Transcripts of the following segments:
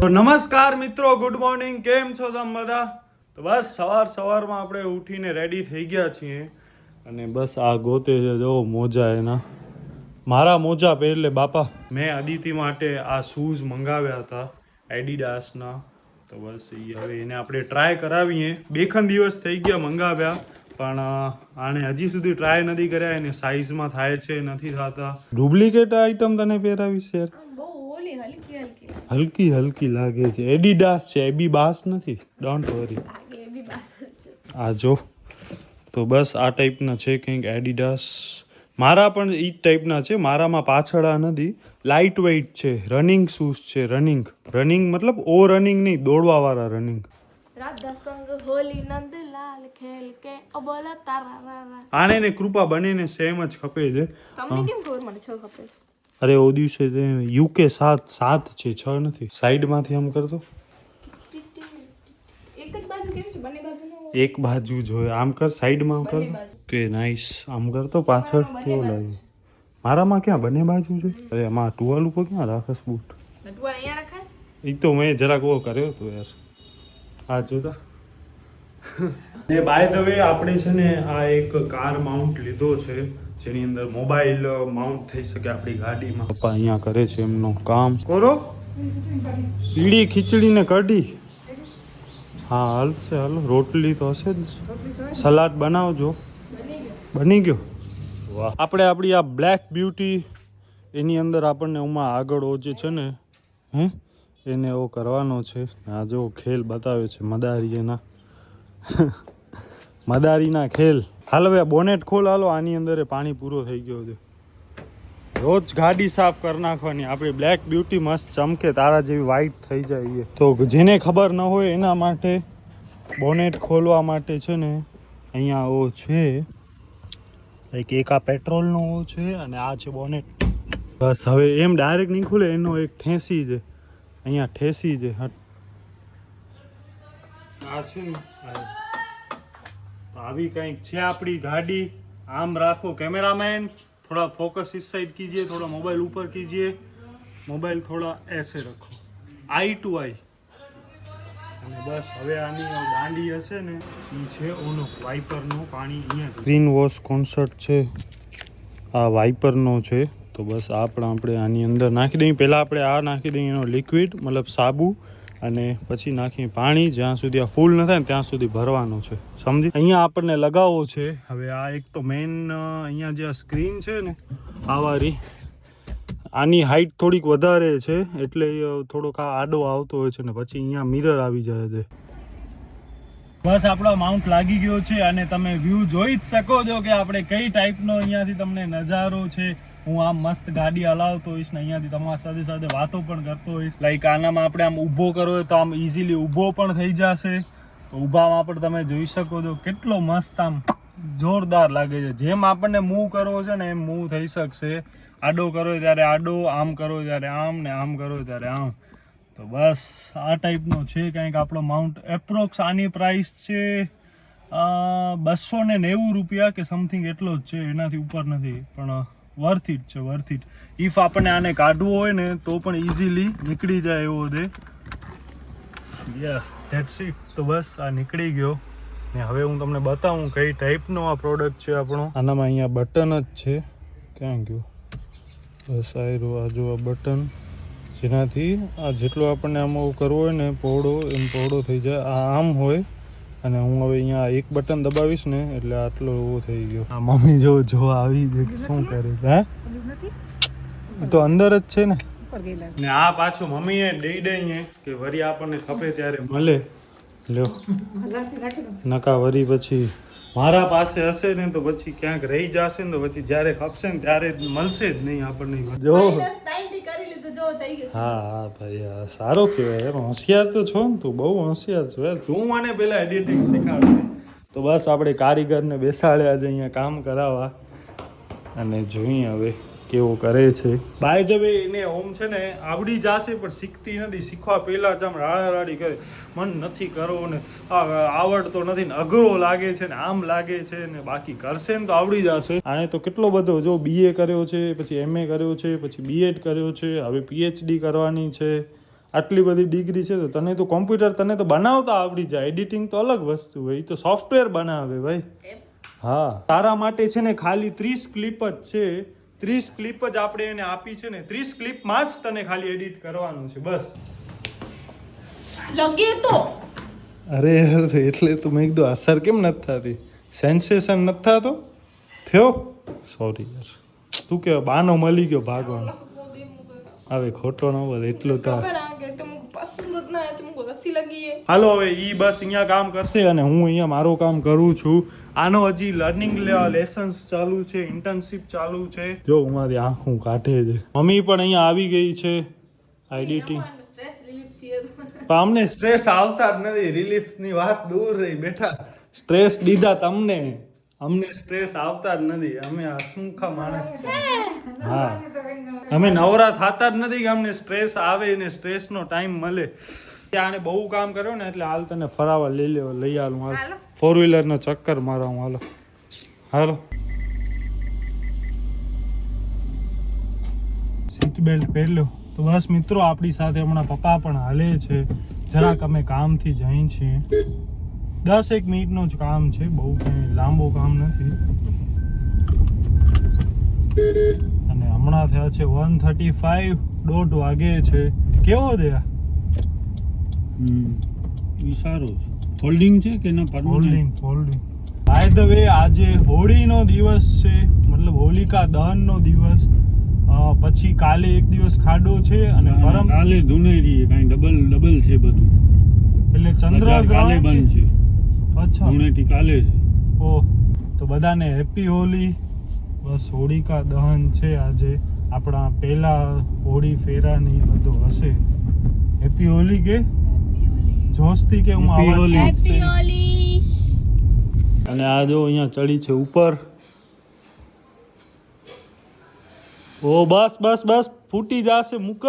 તો નમસ્કાર મિત્રો, ગુડ મોર્નિંગ. કેમ છો તમે બધા? તો બસ સવારમાં આપણે ઉઠીને રેડી થઈ ગયા છીએ અને બસ આ ગોતે છે જો મોજા એના. મારા મોજા પહેરલે બાપા. મેં અદિતિ માટે આ શૂઝ મંગાવ્યા હતા એડિડાસના. તો બસ એ હવે એને આપણે ટ્રાય કરાવીએ. 2 દિવસ થઈ ગયા મંગાવ્યા, પણ આને હજી સુધી ટ્રાય નથી કર્યા. એને સાઇઝમાં થાય છે, નથી થતા. ડુપ્લિકેટ આઈટમ તને પહેરાવી છે યાર. હલકી લાગે છે. એડિડાસ છે, એબી બાસ નથી. Don't worry. આ જો તો બસ આ ટાઈપના છે કંઈક એડિડાસ. મારા પણ એ જ ટાઈપના છે. મારામાં પાછળ આ નથી. લાઇટ વેઇટ છે. રનિંગ શૂઝ છે. રનિંગ મતલબ ઓ રનિંગ નહીં, દોડવાવાળા રનિંગ. આને ને કૃપા બંનેને સેમ જ ખપે છે. અરે ઓ દિવસે યુકે 7 છે, 6 નથી. સાઈડમાંથી આમ કરતો એક બાજુ જોઈએ. આમ કર, સાઈડમાં આમ કર. કે નાઈસ. આમ કરતો પાછળ કેવો લાગે. મારામાં ક્યાં બંને બાજુ છે? અરે આમાં ટુવાલ ઉપર ક્યાં રાખસ બૂટ? એ તો મેં જરાક ઓ કર્યો હતો યાર. આ જોતા. ને બાય ધ વે આપણે છે ને આ એક કાર માઉન્ટ લીધો છે, જેની અંદર મોબાઈલ માઉન્ટ થઈ શકે આપણી ગાડીમાં. પપ્પા અહીંયા કરે છે એમનું કામ. કરો ઈડી ખીચડી ને કઢી. હા હાલશે, હાલો. રોટલી તો હશે જ. સલાડ બનાવજો. બની ગયો. વાહ. આપણે આપણી આ બ્લેક બ્યુટી એની અંદર આપણને ઉમાં આગળ જે છે ને એને એવો કરવાનો છે. આ જો ખેલ બતાવે છે મદારી મદારીના ખેલ. હાલ હવે બોનેટ ખોલ. હાલો, આની અંદર પાણી પૂરો થઈ ગયો છે. રોજ ગાડી સાફ કરી નાખવાની. આપણી બ્લેક બ્યુટી મસ્ત ચમકે, તારા જેવી વ્હાઈટ થઈ જાય. તો જેને ખબર ન હોય એના માટે બોનેટ ખોલવા માટે છે ને અહીંયા ઓ છે, લાઈક એક આ પેટ્રોલનો ઓ છે અને આ છે બોનેટ. બસ હવે એમ ડાયરેક્ટ નહીં ખુલે, એનો એક ઠેસી છે અહીંયા. ઠેસી છે આ છે ને. આવી કંઈક છે આપણી ગાડી. આમ રાખો कैमरामैन, थोड़ा फोकस इस साइड कीजिए, थोड़ा मोबाइल ऊपर कीजिए, मोबाइल थोड़ा ऐसे रखो, आई टू आई. અને બસ હવે આની દાંડી હશે ને એ છે ઓનો વાઇપરનો. પાણી અહીંયા ગ્રીન વોશ કોન્સર્ટ છે, આ વાઇપરનો છે. તો બસ આપણે આની અંદર નાખી દઈએ. પહેલાં આપણે આ નાખી દઈએ એનો લિક્વિડ, મતલબ સાબુ, અને પછી નાખી પાણી. જ્યાં સુધી આ ફૂલ ન થાય ને ત્યાં સુધી ભરવાનો છે, સમજી? અહીંયા આપણને લગાવવો છે. હવે આ એક તો મેઇન અહીંયા જે આ સ્ક્રીન છે ને આવારી, આની હાઈટ થોડીક વધારે છે એટલે થોડોક આ આડો આવતો હોય છે ને પછી અહીંયા મિરર આવી જાય છે. બસ આપણો માઉન્ટ લાગી ગયો છે અને તમે વ્યૂ જોઈ જ શકો છો કે આપણે કઈ ટાઈપનો અહીંયાથી તમને નજારો છે. હું આમ મસ્ત ગાડી હલાવતો હોઈશ ને અહીંયાથી તમારી સાથે વાતો પણ કરતો હોઈશ. લાઈક આનામાં આપણે આમ ઊભો કરવો હોય તો આમ ઇઝીલી ઊભો પણ થઈ જશે. તો ઊભામાં પણ તમે જોઈ શકો છો કેટલો મસ્ત આમ જોરદાર લાગે છે. જેમ આપણને મૂવ કરવો છે ને એમ મૂવ થઈ શકશે. આડો કરો ત્યારે આડો, આમ કરો ત્યારે આમ, ને આમ કરો ત્યારે આમ. તો બસ આ ટાઈપનો છે કંઈક આપણો માઉન્ટ. એપ્રોક્સ આની પ્રાઇસ છે 290 રૂપિયા કે સમથિંગ એટલો જ છે, એનાથી ઉપર નથી. પણ વર્થ ઇટ છે, વર્થ ઇટ. ઇફ આપણને આને કાઢવું હોય ને તો પણ ઇઝીલી નીકળી જાય એવો છે. That's it. તો બસ આ નીકળી ગયો ને હવે હું તમને બતાવું કઈ ટાઈપનો આ પ્રોડક્ટ છે આપણો. આનામાં અહીંયા બટન જ છે. ક્યાં ગયો? બસ આ જો આ બટન, જેનાથી આ જેટલો આપણને આમાં કરવો હોય ને પહોળો એમ પહોળો થઈ જાય. આ આમ હોય અને હું હવે અહીંયા એક બટન દબાવીશ ને એટલે આટલો એવો થઈ ગયો. આ મમ્મી જો આવી છે કે શું કરે છે. તો અંદર જ છે ને. આ પાછું મમ્મીએ દઈ દઈએ કે વરી આપણને ખપે ત્યારે મળે. લ્યો નકા વરી પછી મારા પાસે હશે ને તો પછી ક્યાંક રહી જશે ને તો પછી જ્યારે ખપશે ને ત્યારે મળશે જ નહીં આપણને. જો હા ભાઈ, સારો કહેવાય યાર. હોશિયાર તો છો ને તું, બહુ હોશિયાર છો યાર. તું મને પેલા એડિટિંગ શીખાડ. તો બસ આપણે કારીગરને બેસાડ્યા છે અહીંયા કામ કરાવવા અને જોઈએ હવે કેવો કરે છે. બાય ધ વે એને ઓમ છે ને આવડી જશે પણ શીખતી નથી. શીખવા પહેલાં જ આમ રાડારાડી કરે, મન નથી કરવો ને આવડતો નથી ને અઘરો લાગે છે ને આમ લાગે છે ને. બાકી કરશે ને તો આવડી જશે. આને તો કેટલો બધો જો BA કર્યો છે, પછી MA કર્યો છે, પછી B.Ed કર્યો છે, હવે PhD કરવાની છે. આટલી બધી ડિગ્રી છે તો તને તો કોમ્પ્યુટર તને તો બનાવતા આવડી જાય. એડિટિંગ તો અલગ વસ્તુ હોય, એ તો સોફ્ટવેર બનાવે ભાઈ. હા, તારા માટે છે ને ખાલી 30 ક્લિપ જ છે. 30 ક્લિપ જ આપણે એને આપી છે ને, 30 ક્લિપમાં જ તને ખાલી એડિટ કરવાનું છે બસ. લગે તો અરે યાર, તો એટલે તો મેં કીધું અસર કેમ નથી થતી, સેન્સેશન નથી થતો થયો. સોરી યાર, તું કે બાનો મળી ગયો ભાગવાનો. હવે ખોટો ન બોલ એટલું તો. હાલો હવે ઈ બસ અહીંયા કામ કરશે અને હું અહીંયા મારું કામ કરું છું. આનો હજી લર્નિંગ લેસન્સ ચાલુ છે, ઇન્ટર્નશિપ ચાલુ છે. જો મારી આંખું કાઢે છે. મમ્મી પણ અહીંયા આવી ગઈ છે એડિટિંગ. પણ અમને સ્ટ્રેસ આવતા જ નથી, રિલીફની વાત દૂર રહી બેઠા. સ્ટ્રેસ દીધા તમને, અમને સ્ટ્રેસ આવતા જ નથી. અમે હસમુખા માણસ છે. હા, અમે નવરા થતા જ નથી કે અમને સ્ટ્રેસ આવે ને સ્ટ્રેસનો ટાઈમ મળે. આને બહુ કામ કર્યો ને એટલે હાલ તને ફરાવા લઈ આવું. હાલ 4 વ્હીલરનો ચક્કર મારવા. હાલો હાલો, સીટ બેલ્ટ પહેરી લો. તો બસ મિત્રો, આપણી સાથે હમણાં પપ્પા પણ હાલે છે. જરાક અમે કામથી જઈ છીએ. 10-1 મિનિટનું જ કામ છે, બહુ કંઈ લાંબુ કામ નથી. અને હમણાં થયા છે 1:35, 1:30 વાગે છે. કેવો થયા? ઈ સારું છે. ફોલ્ડિંગ છે કે ના? ફોલ્ડિંગ. બાય ધ વે, આજે હોળીનો દિવસ છે, મતલબ હોલિકા દહનનો દિવસ. પછી કાલે એક દિવસ ખાડો છે અને પરમ કાલે ધુનેરી કાંઈ ડબલ છે બધું. એટલે ચંદ્રગ્રહણ કાલે બંધ છે. અચ્છા, ધુનેટી કાલે છે. ઓહ, તો બધાને હેપી હોલી. બસ હોળિકા દહન છે આજે. આપણા પહેલા હોળી ફેરાની બધું હશે. હેપી હોલી કે જોસ્તી કે હું હેપી હોલી. અને આ જો અહીંયા ચડી છે ઉપર. ઓ બસ બસ બસ, ફૂટી જશે. મૂક,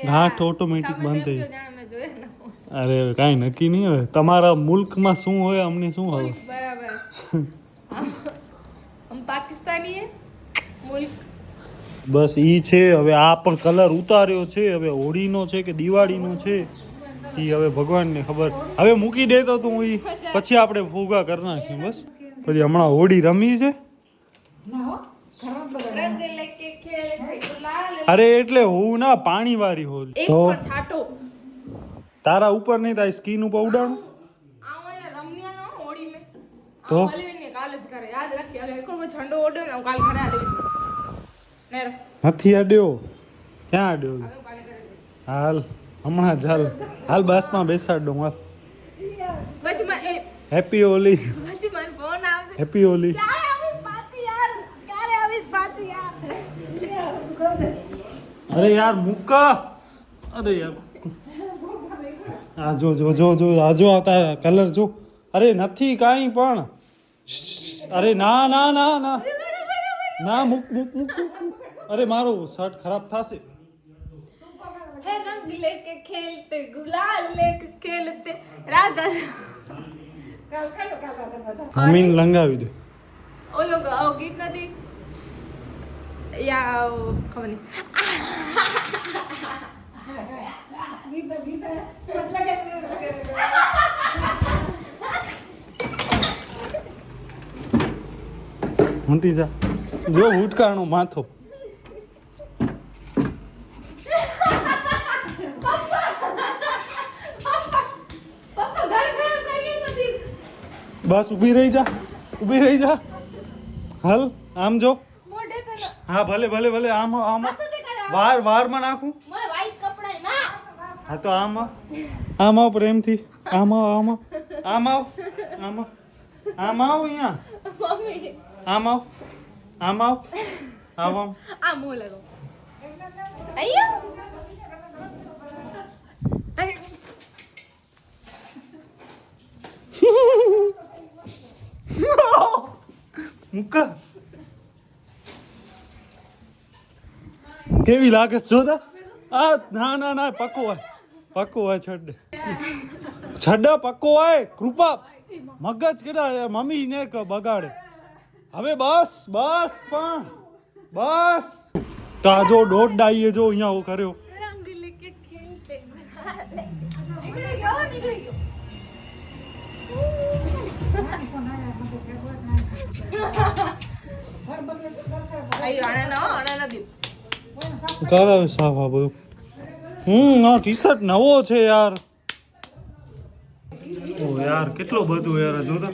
ઘાટ ઓટોમેટિક બંધ થઈ. અરે કાંઈ નક્કી નહીં હોય. તમારા મુલ્કમાં શું હોય અમને શું હોય. બરાબર. હમ પાકિસ્તાની હે મુલ્ક. બસ ઈ છે. હવે આ પણ કલર ઉતાર્યો છે. હવે હોળીનો છે કે દિવાળીનો છે ઈ હવે ભગવાનને ખબર. હવે મૂકી દે તો તું ઈ, પછી આપણે ફુગા કરી નાખીએ બસ. પછી હમણાં હોળી રમી છે. રંગ લેકે ખેલતે ગુલાલ. અરે એટલે હું ના પાણી વાળી હોળી. એક તો પર છાટો. તારા ઉપર નહીં, તારી સ્કીન ઉપર ઉડાડું. આવાને રમ્યા ન હોળી મે. તો હલવીને કાલ જ કરે. યાદ રાખી. હવે એક વાર ઠંડો ઓડ્યો ને કાલ ઘરે આવી. નેર નથી અડ્યો. ક્યાં અડ્યો? હવે કાલે કરે. હાલ હમણાં ચાલ. હાલ બસમાં બેસાડ દઉં. હાલ પછી મને હેપી હોલી. પછી મને ફોન આવશે. હેપી હોલી. ક્યારે આવીશ પાછી યાર? ક્યારે આવીશ પાછી યાર? અરે યાર મૂક. અરે યાર આ જો જો જો જો આ જો આ તારા કલર જો. અરે નથી કાંઈ પણ. અરે ના ના ના ના ના, મૂક મૂક મૂક મૂક. અરે મારો શર્ટ ખરાબ થશે. હે રંગ લેકે ખેલતે ગુલાલ લેકે ખેલતે રાધા. મમ્મીને લંગાવી દે. ઓલો ગીત નથી યા ખબર નહીં. hunti જા જો ઉટકાણો માથો. બસ ઊભી રહી જા, ઊભી રહી જા. હાલ આમ જો. હા ભલે ભલે ભલે. આમ આમ વારમાં નાખું. હા તો આમ આમ આવ પ્રેમથી. આમ આવ આમ આમ આવ આમ આમ આવ અહીંયા. આમ આવ આમ આવ આવ આમ. આ મો લગો. અయ్యో મુક્કા કેવી લાગે છે જોતા. આ ના ના ના, પક્કો હોય પક્કો હોય. છડ છડ પક્કો હોય. કૃપા મગજ કેડા મમ્મી ને બગાડે. હવે બસ બસ પણ બસ. તો આ જો દોઢ ડાઈએ જો અહીંયા કર્યો. રંગ લેકે ખેલતે ભાઈ આણે નથી કરાવે સાફ આ બધું આ ટી શર્ટ નવો છે યાર ઓ યાર કેટલો બધું યાર જો તો